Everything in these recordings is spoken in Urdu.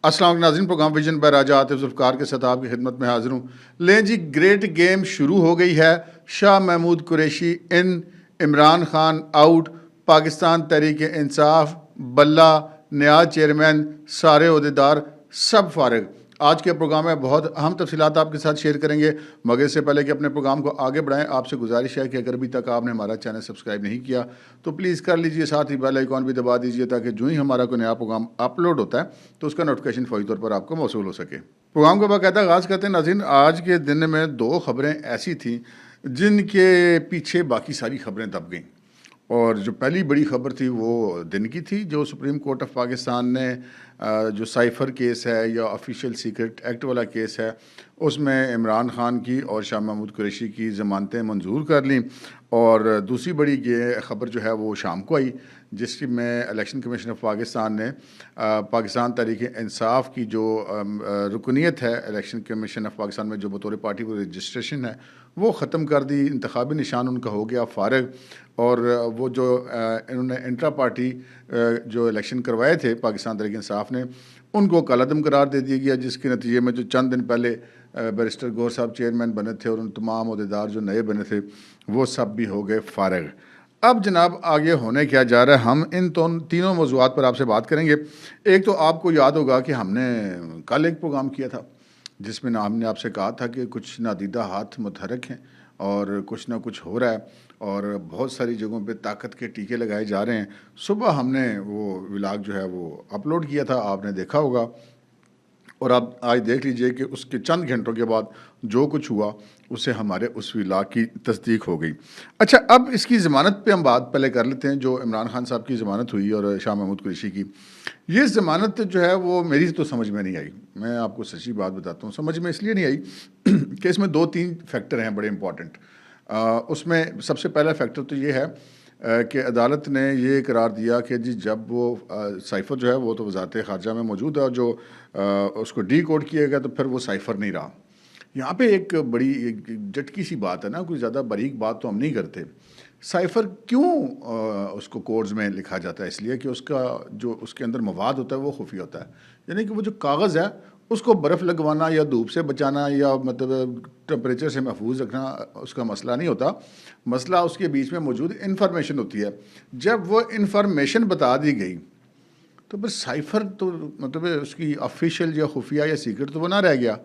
السلام علیکم ناظرین، پروگرام ویژن بائی راجہ عاطف ذوالفقار کے ساتھ آپ کی خدمت میں حاضر ہوں۔ لیں جی، گریٹ گیم شروع ہو گئی ہے۔ شاہ محمود قریشی ان، عمران خان آؤٹ، پاکستان تحریک انصاف، بلہ، نیاز چیئرمین، سارے عہدیدار سب فارغ۔ آج کے پروگرام میں بہت اہم تفصیلات آپ کے ساتھ شیئر کریں گے، مگر اس سے پہلے کہ اپنے پروگرام کو آگے بڑھائیں، آپ سے گزارش ہے کہ اگر ابھی تک آپ نے ہمارا چینل سبسکرائب نہیں کیا تو پلیز کر لیجئے، ساتھ ہی بیل آئیکن بھی دبا دیجئے تاکہ جو ہی ہمارا کوئی نیا پروگرام اپلوڈ ہوتا ہے تو اس کا نوٹیفیکیشن فوری طور پر آپ کو موصول ہو سکے۔ پروگرام کو باقاعدہ آغاز کرتے ہیں ناظرین۔ آج کے دن میں دو خبریں ایسی تھیں جن کے پیچھے باقی ساری خبریں دب گئیں، اور جو پہلی بڑی خبر تھی وہ دن کی تھی، جو سپریم کورٹ آف پاکستان نے جو سائفر کیس ہے یا آفیشیل سیکرٹ ایکٹ والا کیس ہے، اس میں عمران خان کی اور شاہ محمود قریشی کی ضمانتیں منظور کر لیں۔ اور دوسری بڑی یہ خبر جو ہے وہ شام کو آئی، جس میں الیکشن کمیشن آف پاکستان نے پاکستان تحریک انصاف کی جو رکنیت ہے الیکشن کمیشن آف پاکستان میں، جو بطور پارٹی کو رجسٹریشن ہے، وہ ختم کر دی۔ انتخابی نشان ان کا ہو گیا فارغ، اور وہ جو انہوں نے انٹرا پارٹی جو الیکشن کروائے تھے پاکستان تحریک انصاف نے، ان کو کالعدم قرار دے دیا گیا، جس کے نتیجے میں جو چند دن پہلے بیرسٹر گور صاحب چیئرمین بنے تھے اور ان تمام عہدیدار جو نئے بنے تھے وہ سب بھی ہو گئے فارغ۔ اب جناب آگے ہونے کیا جا رہا ہے، ہم ان تینوں موضوعات پر آپ سے بات کریں گے۔ ایک تو آپ کو یاد ہوگا کہ ہم نے کل ایک پروگرام کیا تھا جس میں ہم نے آپ سے کہا تھا کہ کچھ نادیدہ ہاتھ متحرک ہیں اور کچھ نہ کچھ ہو رہا ہے، اور بہت ساری جگہوں پہ طاقت کے ٹیکے لگائے جا رہے ہیں۔ صبح ہم نے وہ ولاگ جو ہے وہ اپلوڈ کیا تھا، آپ نے دیکھا ہوگا، اور آپ آج دیکھ لیجئے کہ اس کے چند گھنٹوں کے بعد جو کچھ ہوا اسے ہمارے اس ولاگ کی تصدیق ہو گئی۔ اچھا، اب اس کی ضمانت پہ ہم بات پہلے کر لیتے ہیں، جو عمران خان صاحب کی ضمانت ہوئی اور شاہ محمود قریشی کی۔ یہ ضمانت جو ہے وہ میری تو سمجھ میں نہیں آئی، میں آپ کو سچی بات بتاتا ہوں۔ سمجھ میں اس لیے نہیں آئی کہ اس میں دو تین فیکٹر ہیں بڑے امپورٹنٹ۔ اس میں سب سے پہلا فیکٹر تو یہ ہے کہ عدالت نے یہ قرار دیا کہ جی جب وہ سائفر جو ہے وہ تو وزارت خارجہ میں موجود ہے، اور جو اس کو ڈی کوڈ کیا گیا تو پھر وہ سائفر نہیں رہا۔ یہاں پہ ایک بڑی جٹکی سی بات ہے نا، کوئی زیادہ باریک بات تو ہم نہیں کرتے۔ سائفر کیوں اس کو کوڈز میں لکھا جاتا ہے؟ اس لیے کہ اس کا جو اس کے اندر مواد ہوتا ہے وہ خفیہ ہوتا ہے، یعنی کہ وہ جو کاغذ ہے اس کو برف لگوانا یا دھوپ سے بچانا یا مطلب ٹمپریچر سے محفوظ رکھنا اس کا مسئلہ نہیں ہوتا۔ مسئلہ اس کے بیچ میں موجود انفارمیشن ہوتی ہے۔ جب وہ انفارمیشن بتا دی گئی تو بس سائفر تو مطلب اس کی آفیشیل یا خفیہ یا سیکرٹ تو وہ نہ رہ گیا۔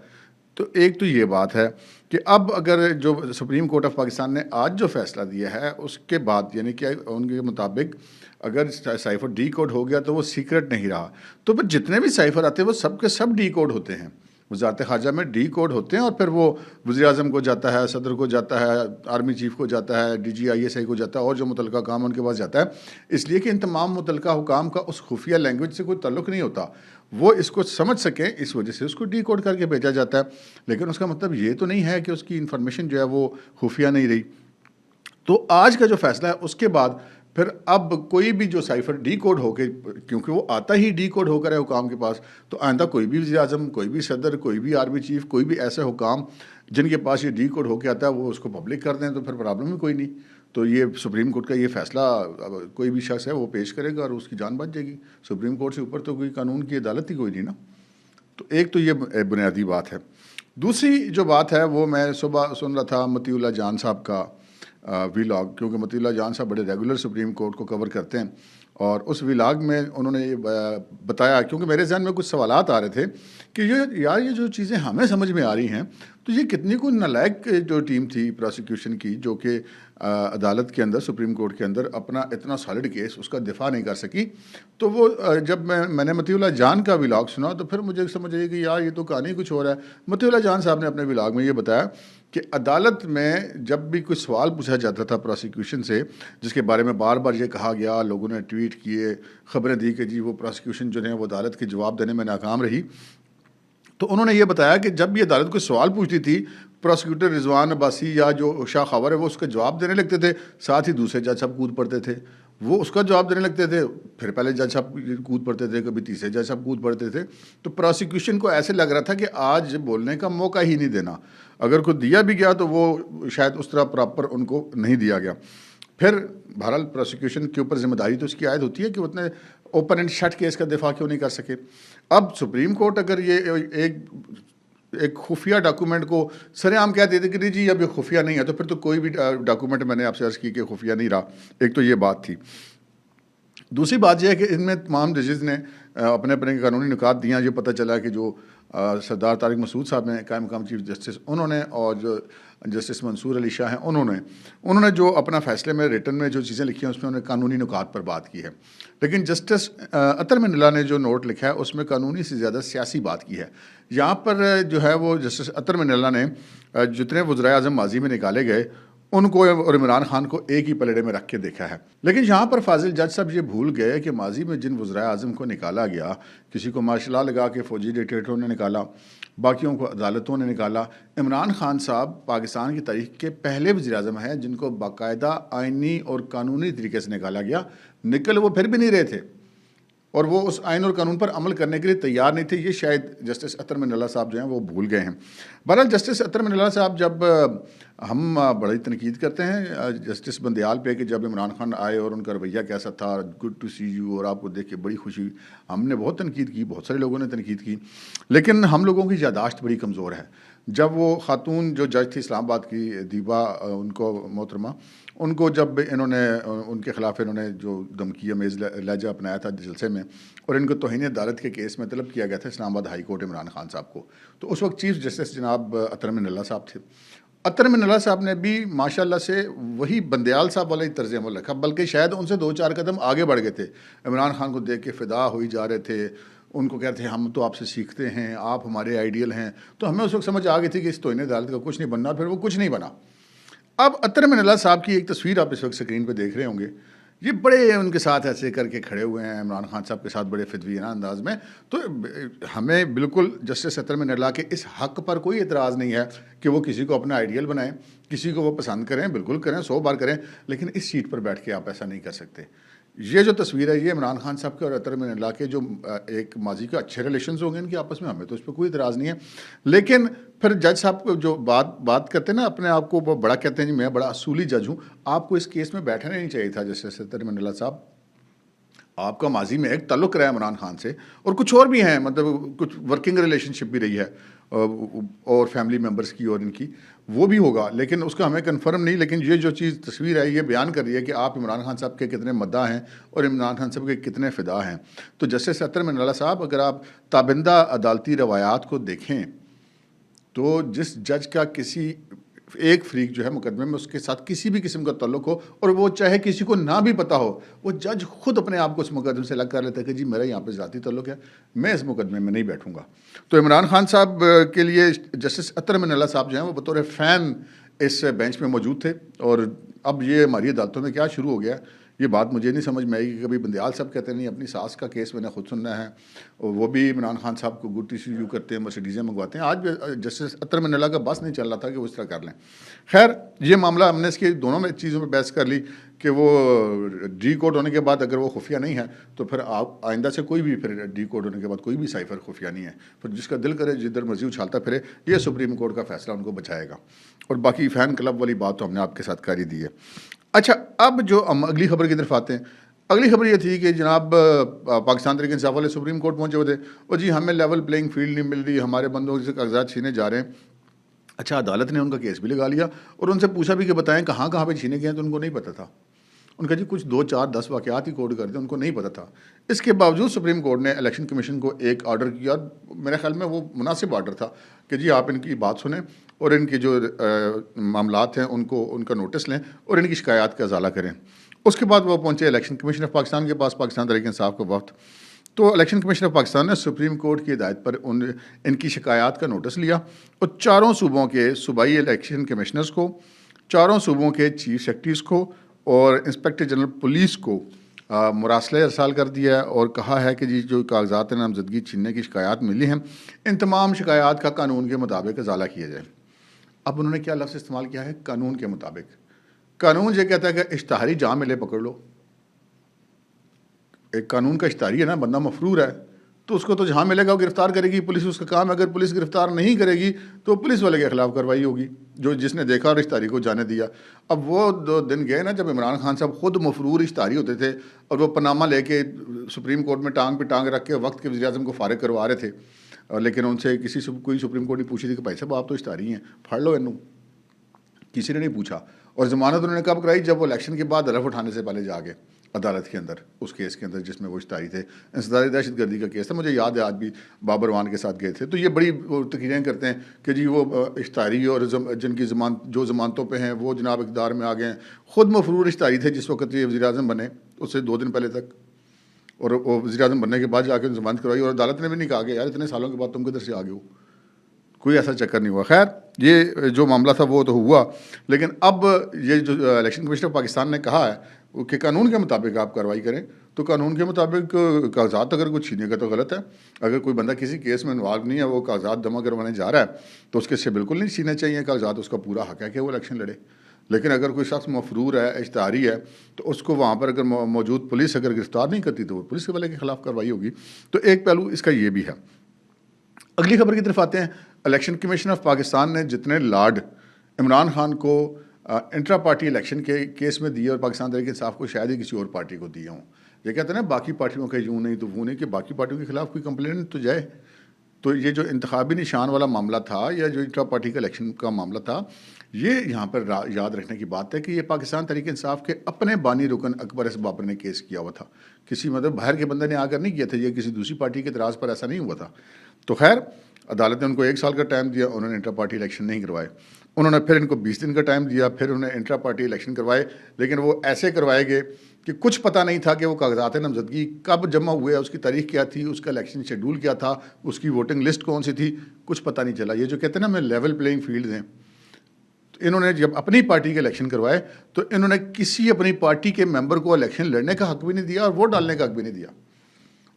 تو ایک تو یہ بات ہے کہ اب اگر جو سپریم کورٹ آف پاکستان نے آج جو فیصلہ دیا ہے اس کے بعد، یعنی کہ ان کے مطابق اگر سائفر ڈی کوڈ ہو گیا تو وہ سیکرٹ نہیں رہا، تو پھر جتنے بھی سائفر آتے ہیں وہ سب کے سب ڈی کوڈ ہوتے ہیں، وزارت خارجہ میں ڈی کوڈ ہوتے ہیں، اور پھر وہ وزیر اعظم کو جاتا ہے، صدر کو جاتا ہے، آرمی چیف کو جاتا ہے، D G I S I کو جاتا ہے، اور جو متعلقہ کام ان کے پاس جاتا ہے، اس لیے کہ ان تمام متعلقہ حکام کا اس خفیہ لینگویج سے کوئی تعلق نہیں ہوتا، وہ اس کو سمجھ سکیں، اس وجہ سے اس کو ڈی کوڈ کر کے بھیجا جاتا ہے۔ لیکن اس کا مطلب یہ تو نہیں ہے کہ اس کی انفارمیشن جو ہے وہ خفیہ نہیں رہی۔ تو آج کا جو فیصلہ ہے اس کے بعد پھر اب کوئی بھی جو سائفر ڈی کوڈ ہو کے، کیونکہ وہ آتا ہی ڈی کوڈ ہو کر ہے حکام کے پاس، تو آئندہ کوئی بھی وزیر اعظم، کوئی بھی صدر، کوئی بھی آرمی چیف، کوئی بھی ایسے حکام جن کے پاس یہ ڈی کوڈ ہو کے آتا ہے وہ اس کو پبلک کر دیں تو پھر پرابلم ہی کوئی نہیں۔ تو یہ سپریم کورٹ کا یہ فیصلہ کوئی بھی شخص ہے وہ پیش کرے گا اور اس کی جان بچ جائے گی۔ سپریم کورٹ سے اوپر تو کوئی قانون کی عدالت ہی کوئی نہیں نا۔ تو ایک تو یہ بنیادی بات ہے۔ دوسری جو بات ہے وہ میں صبح سن رہا تھا مطیع اللہ جان صاحب کا ویلاگ، کیونکہ مطیع اللہ جان صاحب بڑے ریگولر سپریم کورٹ کو کور کرتے ہیں، اور اس ویلاگ میں انہوں نے یہ بتایا، کیونکہ میرے ذہن میں کچھ سوالات آ رہے تھے کہ یہ جو چیزیں ہمیں سمجھ میں آ رہی ہیں تو یہ کتنی کوئی نالائق جو ٹیم تھی پروسیکیوشن کی، جو کہ عدالت کے اندر، سپریم کورٹ کے اندر اپنا اتنا سالڈ کیس اس کا دفاع نہیں کر سکی۔ تو وہ جب میں نے مطیع اللہ جان کا ویلاگ سنا تو پھر مجھے سمجھ آئی کہ یار یہ تو کہانی کچھ ہو رہا ہے۔ مطیع اللہ جان صاحب نے اپنے ویلاگ میں یہ بتایا کہ عدالت میں جب بھی کوئی سوال پوچھا جاتا تھا پروسیکیوشن سے، جس کے بارے میں بار بار یہ کہا گیا، لوگوں نے ٹویٹ کیے، خبریں دی کہ جی وہ پروسیکیوشن جو ہے وہ عدالت کے جواب دینے میں ناکام رہی، تو انہوں نے یہ بتایا کہ جب بھی عدالت کوئی سوال پوچھتی تھی، پروسیکیوٹر رضوان عباسی یا جو شاہ خاور ہے وہ اس کا جواب دینے لگتے تھے، ساتھ ہی دوسرے جج صاحب کود پڑتے تھے، وہ اس کا جواب دینے لگتے تھے، پھر پہلے جج صاحب کود پڑتے تھے، کبھی تیسرے جج صاحب کود پڑتے تھے۔ تو پروسیکیوشن کو ایسے لگ رہا تھا کہ آج بولنے کا موقع ہی نہیں دینا، اگر کوئی دیا بھی گیا تو وہ شاید اس طرح پراپر ان کو نہیں دیا گیا۔ پھر بہرحال پروسیکیوشن کے اوپر ذمہ داری تو اس کی عائد ہوتی ہے کہ وہ اتنے اوپن اینڈ شٹ کیس کا دفاع کیوں نہیں کر سکے. اب سپریم کورٹ اگر یہ ایک خفیہ ڈاکومنٹ کو سر عام کہہ دیتے کہ جی اب یہ خفیہ نہیں ہے تو پھر تو کوئی بھی ڈاکومنٹ میں نے آپ سے عرض کی کہ خفیہ نہیں رہا. ایک تو یہ بات تھی. دوسری بات یہ ہے کہ ان میں تمام ججز نے اپنے اپنے قانونی نکات دیا. یہ پتہ چلا کہ جو سردار طارق مسعود صاحب نے قائم مقام چیف جسٹس انہوں نے اور جو جسٹس منصور علی شاہ ہیں انہوں نے جو اپنا فیصلے میں ریٹن میں جو چیزیں لکھی ہیں اس میں انہوں نے قانونی نکات پر بات کی ہے. لیکن جسٹس اطہر منالہ نے جو نوٹ لکھا ہے اس میں قانونی سے زیادہ سیاسی بات کی ہے. یہاں پر جو ہے وہ جسٹس اطہر منالہ نے جتنے وزرائے اعظم ماضی میں نکالے گئے ان کو اور عمران خان کو ایک ہی پلڑے میں رکھ کے دیکھا ہے. لیکن یہاں پر فاضل جج صاحب یہ بھول گئے کہ ماضی میں جن وزرائے اعظم کو نکالا گیا, کسی کو مارشل لا لگا کے فوجی ڈکٹیٹروں نے نکالا, باقیوں کو عدالتوں نے نکالا. عمران خان صاحب پاکستان کی تاریخ کے پہلے وزیر اعظم ہیں جن کو باقاعدہ آئینی اور قانونی طریقے سے نکالا گیا. نکل وہ پھر بھی نہیں رہے تھے اور وہ اس آئین اور قانون پر عمل کرنے کے لیے تیار نہیں تھے. یہ شاید جسٹس اطہر منالہ صاحب جو ہیں وہ بھول گئے ہیں. بہرحال جسٹس اطہر منالہ صاحب جب ہم بڑی تنقید کرتے ہیں جسٹس بندیال پہ کہ جب عمران خان آئے اور ان کا رویہ کیسا تھا, گڈ ٹو سی یو, اور آپ کو دیکھ کے بڑی خوشی, ہم نے بہت تنقید کی, بہت سارے لوگوں نے تنقید کی, لیکن ہم لوگوں کی یادداشت بڑی کمزور ہے. جب وہ خاتون جو جج تھی اسلام آباد کی دیبا ان کو محترمہ, ان کو جب انہوں نے ان کے خلاف انہوں نے جو دھمکی امیز لہجہ اپنایا تھا جلسے میں اور ان کو توہین عدالت کے کیس میں طلب کیا گیا تھا اسلام آباد ہائی کورٹ عمران خان صاحب کو, تو اس وقت چیف جسٹس جناب اطہر منالہ صاحب تھے. اطہر منالہ صاحب نے بھی ماشاءاللہ سے وہی بندیال صاحب والا ہی طرز عمل رکھا, بلکہ شاید ان سے 2-4 قدم آگے بڑھ گئے تھے. عمران خان کو دیکھ کے فدا ہوئی جا رہے تھے, ان کو کہتے ہیں ہم تو آپ سے سیکھتے ہیں, آپ ہمارے آئیڈیل ہیں. تو ہمیں اس وقت سمجھ آ گئی تھی کہ اس توہین عدالت کا کچھ نہیں بننا, پھر وہ کچھ نہیں بنا. اب اطہر منالہ صاحب کی ایک تصویر آپ اس وقت اسکرین پہ دیکھ رہے ہوں گے, یہ بڑے ان کے ساتھ ایسے کر کے کھڑے ہوئے ہیں عمران خان صاحب کے ساتھ بڑے فدویانہ انداز میں. تو ہمیں بالکل جسٹس اطہر منالہ کے اس حق پر کوئی اعتراض نہیں ہے کہ وہ کسی کو اپنا آئیڈیل بنائیں, کسی کو وہ پسند کریں, بالکل کریں, 100 بار کریں, لیکن اس سیٹ پر بیٹھ کے آپ ایسا نہیں کر سکتے. یہ جو تصویر ہے یہ عمران خان صاحب کے اور اطہر منالہ کے جو ایک ماضی کے اچھے ریلیشنز ہوں گے ان کے آپس میں, ہمیں تو اس پہ کوئی اعتراض نہیں ہے. لیکن پھر جج صاحب کو جو بات کرتے ہیں نا, اپنے آپ کو وہ بڑا کہتے ہیں جی میں بڑا اصولی جج ہوں, آپ کو اس کیس میں بیٹھنا نہیں چاہیے تھا جسٹس اطہر منالہ صاحب. آپ کا ماضی میں ایک تعلق رہا ہے عمران خان سے, اور کچھ اور بھی ہیں, مطلب کچھ ورکنگ ریلیشن شپ بھی رہی ہے اور فیملی ممبرس کی اور ان کی, وہ بھی ہوگا, لیکن اس کا ہمیں کنفرم نہیں. لیکن یہ جو چیز تصویر ہے یہ بیان کر رہی ہے کہ آپ عمران خان صاحب کے کتنے مداح ہیں اور عمران خان صاحب کے کتنے فدا ہیں. تو جسٹس اطہر منالہ صاحب اگر آپ تابندہ عدالتی روایات کو دیکھیں تو جس جج کا کسی ایک فریق جو ہے مقدمے میں اس کے ساتھ کسی بھی قسم کا تعلق ہو اور وہ چاہے کسی کو نہ بھی پتہ ہو, وہ جج خود اپنے آپ کو اس مقدمے سے الگ کر لیتا ہے کہ جی میرا یہاں پہ ذاتی تعلق ہے, میں اس مقدمے میں نہیں بیٹھوں گا. تو عمران خان صاحب کے لیے جسٹس اطہر منالہ صاحب جو ہیں وہ بطور فین اس بینچ میں موجود تھے. اور اب یہ ہماری عدالتوں میں کیا شروع ہو گیا, یہ بات مجھے نہیں سمجھ میں آئی کہ کبھی بندیال صاحب کہتے ہیں نہیں اپنی ساس کا کیس میں نے خود سننا ہے, اور وہ بھی عمران خان صاحب کو گڈ ٹو سی یو کرتے ہیں, مرسیڈیزیں منگواتے ہیں. آج بھی جسٹس اطہر منالہ کا بس نہیں چل رہا تھا کہ وہ اس طرح کر لیں. خیر یہ معاملہ ہم نے اس کی دونوں میں چیزوں میں بحث کر لی کہ وہ ڈی کوڈ ہونے کے بعد اگر وہ خفیہ نہیں ہے تو پھر آپ آئندہ سے کوئی بھی پھر ڈی کوڈ ہونے کے بعد کوئی بھی سائفر خفیہ نہیں ہے, پھر جس کا دل کرے جدھر مرضی اچھالتا پھرے, یہ سپریم کورٹ کا فیصلہ ان کو بچائے گا. اور باقی فین کلب والی بات تو ہم نے آپ کے ساتھ کر ہی دی ہے. اچھا اب جو ہم اگلی خبر کی طرف آتے ہیں, اگلی خبر یہ تھی کہ جناب پاکستان تحریک انصاف والے سپریم کورٹ پہنچے ہوئے تھے, اور جی ہمیں لیول پلینگ فیلڈ نہیں مل رہی, ہمارے بندوں سے کاغذات چھینے جا رہے ہیں. اچھا عدالت نے ان کا کیس بھی لگا لیا اور ان سے پوچھا بھی کہ بتائیں کہاں کہاں پہ چھینے گئے ہیں, تو ان کو نہیں پتہ تھا. ان کا جی کچھ 2 4 10 واقعات ہی کوڈ کر دیں, ان کو نہیں پتہ تھا. اس کے باوجود سپریم کورٹ نے الیکشن کمیشن کو ایک آرڈر کیا, میرے خیال میں وہ مناسب آرڈر تھا کہ جی آپ ان کی بات سنیں اور ان کی جو معاملات ہیں ان کا نوٹس لیں اور ان کی شکایات کا ازالہ کریں. اس کے بعد وہ پہنچے الیکشن کمیشن آف پاکستان کے پاس, پاکستان تحریک انصاف کا وفد. تو الیکشن کمیشن آف پاکستان نے سپریم کورٹ کی ہدایت پر ان کی شکایات کا نوٹس لیا اور 4 صوبوں کے صوبائی الیکشن کمشنرز کو, 4 صوبوں کے چیف سیکرٹریز کو اور انسپیکٹر جنرل پولیس کو مراسلہ ارسال کر دیا ہے اور کہا ہے کہ جی جو کاغذات نامزدگی چھیننے کی شکایات ملی ہیں ان تمام شکایات کا قانون کے مطابق ازالہ کیا جائے. اب انہوں نے کیا لفظ استعمال کیا ہے, قانون کے مطابق. قانون یہ کہتا ہے کہ اشتہاری جہاں ملے پکڑ لو. ایک قانون کا اشتہاری ہے نا, بندہ مفرور ہے تو اس کو تو جہاں ملے گا وہ گرفتار کرے گی پولیس، اس کا کام ہے. اگر پولیس گرفتار نہیں کرے گی تو پولیس والے کے خلاف کارروائی ہوگی جس نے دیکھا اور اشتہاری کو جانے دیا. اب وہ 2 دن گئے نا جب عمران خان صاحب خود مفرور اشتہاری ہوتے تھے اور وہ پانامہ لے کے سپریم کورٹ میں ٹانگ پہ ٹانگ رکھ کے وقت کے وزیر اعظم کو فارغ کروا رہے تھے. لیکن ان سے کوئی سپریم کورٹ نہیں پوچھی تھی کہ بھائی صاحب آپ تو اشتہاری ہیں، پھڑ لو انہوں. کسی نے نہیں پوچھا. اور ضمانت انہوں نے کب کرائی؟ جب وہ الیکشن کے بعد حلف اٹھانے سے پہلے جا کے عدالت کے اندر اس کیس کے اندر جس میں وہ اشتہاری تھے، انسدادی دہشت گردی کا کیس تھا. مجھے یاد ہے آج بھی بابر وان کے ساتھ گئے تھے. تو یہ بڑی تقریریں کرتے ہیں کہ جی وہ اشتہاری اور جن کی جو ضمانتوں پہ ہیں وہ جناب اقتدار میں آ گئے ہیں. خود مفرور اشتہاری تھے جس وقت یہ وزیر اعظم بنے، اس سے 2 دن پہلے تک. اور وہ وزیر اعظم بننے کے بعد جا کے ضمانت کروائی اور عدالت نے بھی نہیں کہا کہ یار اتنے سالوں کے بعد تم کدھر سے آگے ہو. کوئی ایسا چکر نہیں ہوا. خیر یہ جو معاملہ تھا وہ تو ہوا. لیکن اب یہ جو الیکشن کمیشن آف پاکستان نے کہا ہے کہ قانون کے مطابق آپ کارروائی کریں. تو قانون کے مطابق کاغذات اگر کوئی چھینے کا تو غلط ہے. اگر کوئی بندہ کسی کیس میں انوالو نہیں ہے، وہ کاغذات جمع کروانے جا رہا ہے تو اس کے سے بالکل نہیں چھینے چاہیے کاغذات. اس کا پورا حق ہے کہ وہ الیکشن لڑے. لیکن اگر کوئی شخص مفرور ہے، اشتہاری ہے، تو اس کو وہاں پر اگر موجود پولیس اگر گرفتار نہیں کرتی تو وہ پولیس والے کے خلاف کارروائی ہوگی. تو ایک پہلو اس کا یہ بھی ہے. اگلی خبر کی طرف آتے ہیں. الیکشن کمیشن آف پاکستان نے جتنے لاڈ عمران خان کو انٹرا پارٹی الیکشن کے کیس میں دیے اور پاکستان تحریک انصاف کو شاید ہی کسی اور پارٹی کو دیے ہوں. یہ کہتے ہیں نا باقی پارٹیوں کا یوں نہیں تو وہ نہیں، کہ باقی پارٹیوں کے خلاف کوئی کمپلین تو جائے. تو یہ جو انتخابی نشان والا معاملہ تھا یا جو انٹرا پارٹی کا الیکشن کا معاملہ تھا، یہ یہاں پر یاد رکھنے کی بات ہے کہ یہ پاکستان تحریک انصاف کے اپنے بانی رکن اکبر ایس بابر نے کیس کیا ہوا تھا. کسی باہر کے بندے نے آ کر نہیں کیا تھا، یہ کسی دوسری پارٹی کے اعتراض پر ایسا نہیں ہوا تھا. تو خیر عدالت نے ان کو 1 سال کا ٹائم دیا، انہوں نے انٹرا پارٹی الیکشن نہیں کروائے. انہوں نے پھر ان کو 20 دن کا ٹائم دیا، پھر انہوں نے انٹرا پارٹی الیکشن کروائے. لیکن وہ ایسے کروائے گئے کہ کچھ پتہ نہیں تھا کہ وہ کاغذات نامزدگی کب جمع ہوئے، اس کی تاریخ کیا تھی، اس کا الیکشن شیڈول کیا تھا، اس کی ووٹنگ لسٹ کون سی تھی، کچھ پتہ نہیں چلا. یہ جو کہتے ہیں نا ہمیں لیول پلینگ فیلڈ ہیں. انہوں نے جب اپنی پارٹی کے الیکشن کروائے تو انہوں نے کسی اپنی پارٹی کے ممبر کو الیکشن لڑنے کا حق بھی نہیں دیا اور ووٹ ڈالنے کا حق بھی نہیں دیا.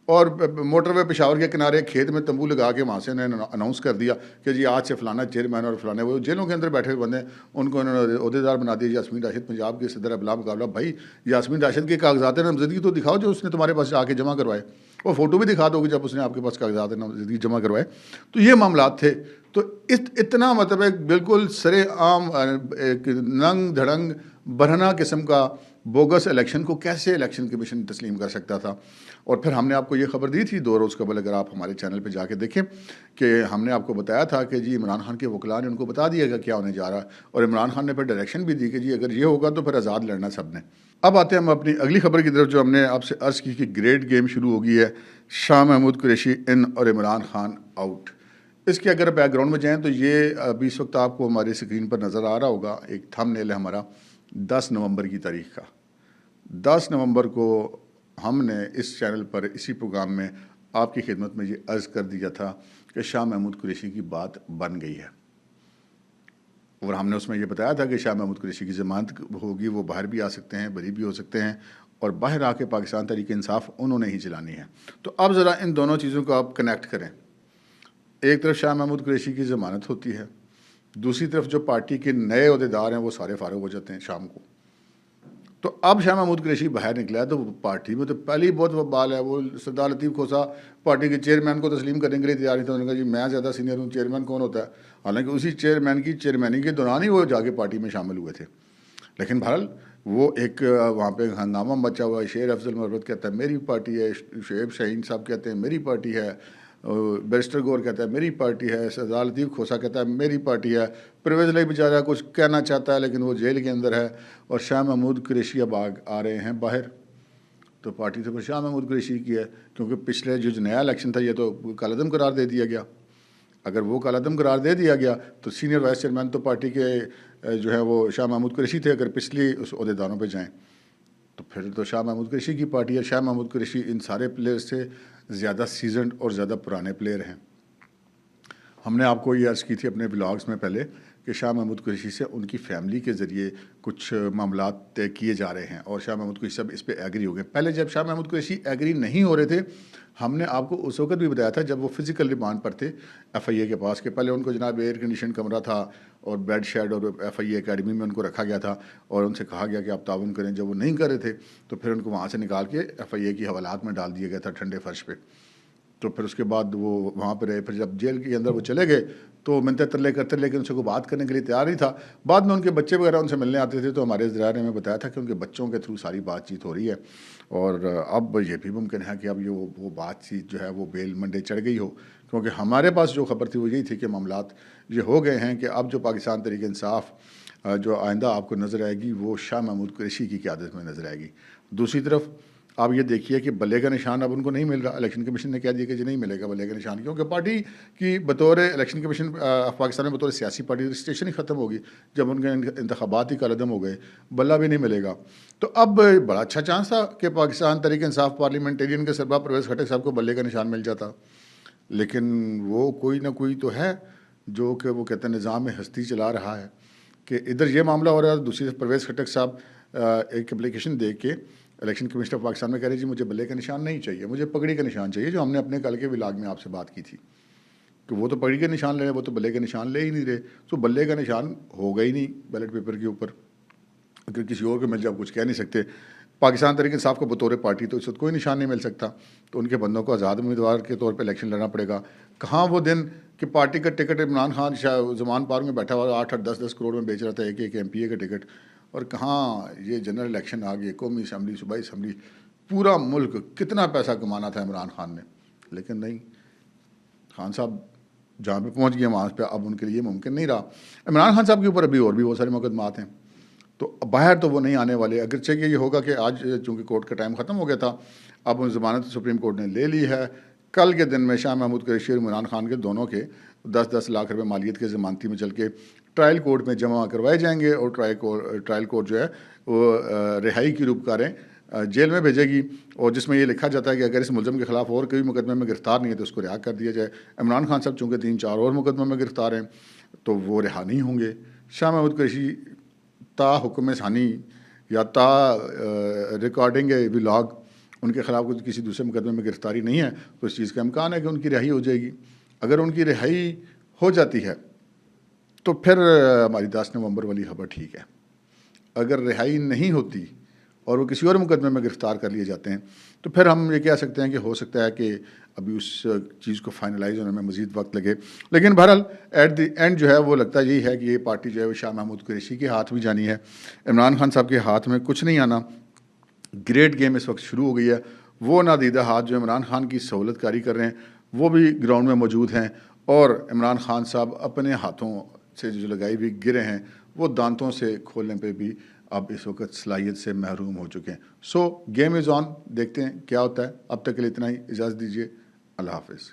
اور موٹر وے پشاور کے کنارے کھیت میں تمبو لگا کے وہاں سے انہوں نے اناؤنس کر دیا کہ جی آج سے فلانا چیئرمین اور فلانے وہ جیلوں کے اندر بیٹھے ہوئے بندے ہیں ان کو انہوں نے عہدیدار بنا دیا. یاسمین راشد پنجاب کے صدر بلا مقابلہ. بھائی یاسمین راشد کے کاغذات نامزدگی تو دکھاؤ جو اس نے تمہارے پاس آ کے جمع کروائے. وہ فوٹو بھی دکھا دو گے جب اس نے آپ کے پاس کاغذات نامزدگی جمع کروائے. تو یہ معاملات تھے. تو اتنا مطلب ایک بالکل سرے عام ایک ننگ دھڑنگ برہنہ قسم کا بوگس الیکشن کو کیسے الیکشن کمیشن تسلیم کر سکتا تھا. اور پھر ہم نے آپ کو یہ خبر دی تھی 2 روز قبل، اگر آپ ہمارے چینل پہ جا کے دیکھیں، کہ ہم نے آپ کو بتایا تھا کہ جی عمران خان کے وکلاء نے ان کو بتا دیا گا کیا ہونے جا رہا ہے. اور عمران خان نے پھر ڈائریکشن بھی دی کہ جی اگر یہ ہوگا تو پھر آزاد لڑنا سب نے. اب آتے ہیں ہم اپنی اگلی خبر کی طرف جو ہم نے آپ سے عرض کی کہ گریٹ گیم شروع ہو گئی ہے. شاہ محمود قریشی ان اور عمران خان آؤٹ. اس کے اگر بیک گراؤنڈ میں جائیں تو یہ ابھی اس وقت آپ کو ہماری اسکرین پر نظر آ رہا ہوگا، ایک تھم نیل ہے ہمارا 10 نومبر کی تاریخ کا. 10 نومبر کو ہم نے اس چینل پر اسی پروگرام میں آپ کی خدمت میں یہ عرض کر دیا تھا کہ شاہ محمود قریشی کی بات بن گئی ہے. اور ہم نے اس میں یہ بتایا تھا کہ شاہ محمود قریشی کی ضمانت ہوگی، وہ باہر بھی آ سکتے ہیں، بری بھی ہو سکتے ہیں، اور باہر آ کے پاکستان تحریک انصاف انہوں نے ہی چلانی ہے. تو اب ذرا ان دونوں چیزوں کو آپ کنیکٹ کریں. ایک طرف شاہ محمود قریشی کی ضمانت ہوتی ہے، دوسری طرف جو پارٹی کے نئے عہدیدار ہیں وہ سارے فارغ ہو جاتے ہیں شام کو. تو اب شاہ محمود قریشی باہر نکلا ہے تو پارٹی میں تو پہلی بہت وبال ہے. وہ سردار لطیف کھوسا پارٹی کے چیئرمین کو تسلیم کرنے کے لیے تیار نہیں تھا. انہوں نے کہا جی میں زیادہ سینئر ہوں، چیئرمین کون ہوتا ہے. حالانکہ اسی چیئرمین کی چیئرمینی کے دوران ہی وہ جا کے پارٹی میں شامل ہوئے تھے. لیکن بہرحال وہ ایک وہاں پہ ہنگامہ مچا ہوا ہے. شیر افضل مربت کہتا ہے میری پارٹی ہے، شعیب شاہین صاحب کہتے ہیں میری پارٹی ہے، بیرسٹر گور کہتا ہے میری پارٹی ہے، سردار لطیف کھوسا کہتا ہے میری پارٹی ہے، پرویز علی بیچارہ کچھ کہنا چاہتا ہے لیکن وہ جیل کے اندر ہے، اور شاہ محمود قریشی اب آ رہے ہیں باہر. تو پارٹی تو پھر شاہ محمود قریشی کی ہے، کیونکہ پچھلے جو نیا الیکشن تھا یہ تو کالعدم قرار دے دیا گیا. اگر وہ کالعدم قرار دے دیا گیا تو سینئر وائس چیئرمین تو پارٹی کے جو ہے وہ شاہ محمود قریشی تھے. اگر پچھلی اس عہدیداروں پہ جائیں تو پھر تو شاہ محمود قریشی کی پارٹی ہے. شاہ محمود قریشی ان سارے پلیئر سے زیادہ سیزنڈ اور زیادہ پرانے پلیئر ہیں. ہم نے آپ کو یہ عرض کی تھی اپنے بلاگز میں پہلے کہ شاہ محمود قریشی سے ان کی فیملی کے ذریعے کچھ معاملات طے کیے جا رہے ہیں اور شاہ محمود قریشی صاحب اس پہ ایگری ہو گئے. پہلے جب شاہ محمود قریشی ایگری نہیں ہو رہے تھے ہم نے آپ کو اس وقت بھی بتایا تھا جب وہ فزیکل ریمانڈ پر تھے ایف آئی اے کے پاس، کہ پہلے ان کو جناب ایئر کنڈیشن کمرہ تھا اور بیڈ شیڈ اور ایف آئی اے اکیڈمی میں ان کو رکھا گیا تھا اور ان سے کہا گیا کہ آپ تعاون کریں. جب وہ نہیں کر رہے تھے تو پھر ان کو وہاں سے نکال کے ایف آئی اے کی حوالات میں ڈال دیا گیا تھا ٹھنڈے فرش پہ. تو پھر اس کے بعد وہ وہاں پہ رہے. پھر جب جیل کے اندر وہ چلے گئے تو منتیں ترلے کرتے لیکن ان سے کوئی بات کرنے کے لیے تیار نہیں تھا. بعد میں ان کے بچے وغیرہ ان سے ملنے آتے تھے تو ہمارے ذرائع نے ہمیں بتایا تھا کہ ان کے بچوں کے تھرو ساری بات چیت ہو رہی ہے. اور اب یہ بھی ممکن ہے کہ اب یہ وہ بات چیت جو ہے وہ بیل منڈے چڑھ گئی ہو, کیونکہ ہمارے پاس جو خبر تھی وہ یہی تھی کہ معاملات یہ ہو گئے ہیں کہ اب جو پاکستان تحریک انصاف جو آئندہ آپ کو نظر آئے گی وہ شاہ محمود قریشی کی قیادت میں نظر آئے گی. دوسری طرف آپ یہ دیکھیے کہ بلے کا نشان اب ان کو نہیں مل رہا. الیکشن کمیشن نے کہہ دیا کہ جی نہیں ملے گا بلے کا نشان, کیونکہ پارٹی کی بطور الیکشن کمیشن پاکستان میں بطور سیاسی پارٹی رجسٹریشن ہی ختم ہوگی جب ان کے انتخابات ہی کالعدم ہو گئے, بلہ بھی نہیں ملے گا. تو اب بڑا اچھا چانس تھا کہ پاکستان تحریک انصاف پارلیمنٹیرین کے سربراہ پرویز خٹک صاحب کو بلے کا نشان مل جاتا, لیکن وہ کوئی نہ کوئی تو ہے جو کہ وہ کہتے ہیں نظام ہستی چلا رہا ہے کہ ادھر یہ معاملہ ہو رہا ہے. دوسری طرف پرویز خٹک صاحب ایک اپلیکیشن دے کے الیکشن کمیشن آف پاکستان میں کہہ رہے جی مجھے بلے کا نشان نہیں چاہیے, مجھے پگڑی کا نشان چاہیے, جو ہم نے اپنے کل کے ولاگ میں آپ سے بات کی تھی کہ وہ تو پگڑی کا نشان لے رہے, وہ تو بلے کا نشان لے ہی نہیں رہے. تو بلے کا نشان ہوگا ہی نہیں بیلٹ پیپر کے اوپر, اگر کسی اور کو مل جائے آپ کچھ کہہ نہیں سکتے. پاکستان تحریک انصاف کو بطور پارٹی تو اس وقت کوئی نشان نہیں مل سکتا, تو ان کے بندوں کو آزاد امیدوار کے طور پہ الیکشن لڑنا پڑے گا. کہاں وہ دن کہ پارٹی کا ٹکٹ عمران خان زمان پارک میں بیٹھا ہوا 8-8 10-10 کروڑ میں بیچ رہا تھا ایک ایم پی اے کا ٹکٹ, اور کہاں یہ جنرل الیکشن آ گئے, قومی اسمبلی صوبائی اسمبلی, پورا ملک کتنا پیسہ کمانا تھا عمران خان نے, لیکن نہیں, خان صاحب جہاں پہ پہنچ گئے وہاں پہ اب ان کے لیے ممکن نہیں رہا. عمران خان صاحب کے اوپر ابھی اور بھی بہت سارے مقدمات ہیں, تو باہر تو وہ نہیں آنے والے. اگرچہ کہ یہ ہوگا کہ آج چونکہ کورٹ کا ٹائم ختم ہو گیا تھا, اب ضمانت سپریم کورٹ نے لے لی ہے. کل کے دن میں شاہ محمود قریشی اور عمران خان کے دونوں کے 10-10 لاکھ روپے مالیت کے ضمانتی میں چل کے ٹرائل کورٹ میں جمع کروائے جائیں گے, اور ٹرائل کورٹ جو ہے وہ رہائی کی روپکاریں جیل میں بھیجے گی, اور جس میں یہ لکھا جاتا ہے کہ اگر اس ملزم کے خلاف اور کوئی مقدمے میں گرفتار نہیں ہے تو اس کو رہا کر دیا جائے. عمران خان صاحب چونکہ 3-4 اور مقدموں میں گرفتار ہیں تو وہ رہا نہیں ہوں گے. شاہ محمود قریشی تا حکم ثانی یا تا ریکارڈنگ ولاگ ان کے خلاف کسی دوسرے مقدمے میں گرفتاری نہیں ہے, تو اس چیز کا امکان ہے کہ ان کی رہائی ہو جائے گی. اگر ان کی رہائی ہو جاتی ہے تو پھر ہماری 10 نومبر والی خبر ٹھیک ہے. اگر رہائی نہیں ہوتی اور وہ کسی اور مقدمے میں گرفتار کر لیے جاتے ہیں تو پھر ہم یہ کہہ سکتے ہیں کہ ہو سکتا ہے کہ ابھی اس چیز کو فائنلائز ہونے میں مزید وقت لگے. لیکن بہرحال ایٹ دی اینڈ جو ہے وہ لگتا یہی ہے کہ یہ پارٹی جو ہے وہ شاہ محمود قریشی کے ہاتھ بھی جانی ہے, عمران خان صاحب کے ہاتھ میں کچھ نہیں آنا. گریٹ گیم اس وقت شروع ہو گئی ہے. وہ نادیدہ ہاتھ جو عمران خان کی سہولت کاری کر رہے ہیں وہ بھی گراؤنڈ میں موجود ہیں, اور عمران خان صاحب اپنے ہاتھوں سے جو لگائی ہوئی گرے ہیں وہ دانتوں سے کھولنے پہ بھی اب اس وقت صلاحیت سے محروم ہو چکے ہیں. سو گیم از آن, دیکھتے ہیں کیا ہوتا ہے. اب تک کے لیے اتنا ہی, اجازت دیجیے, اللہ حافظ.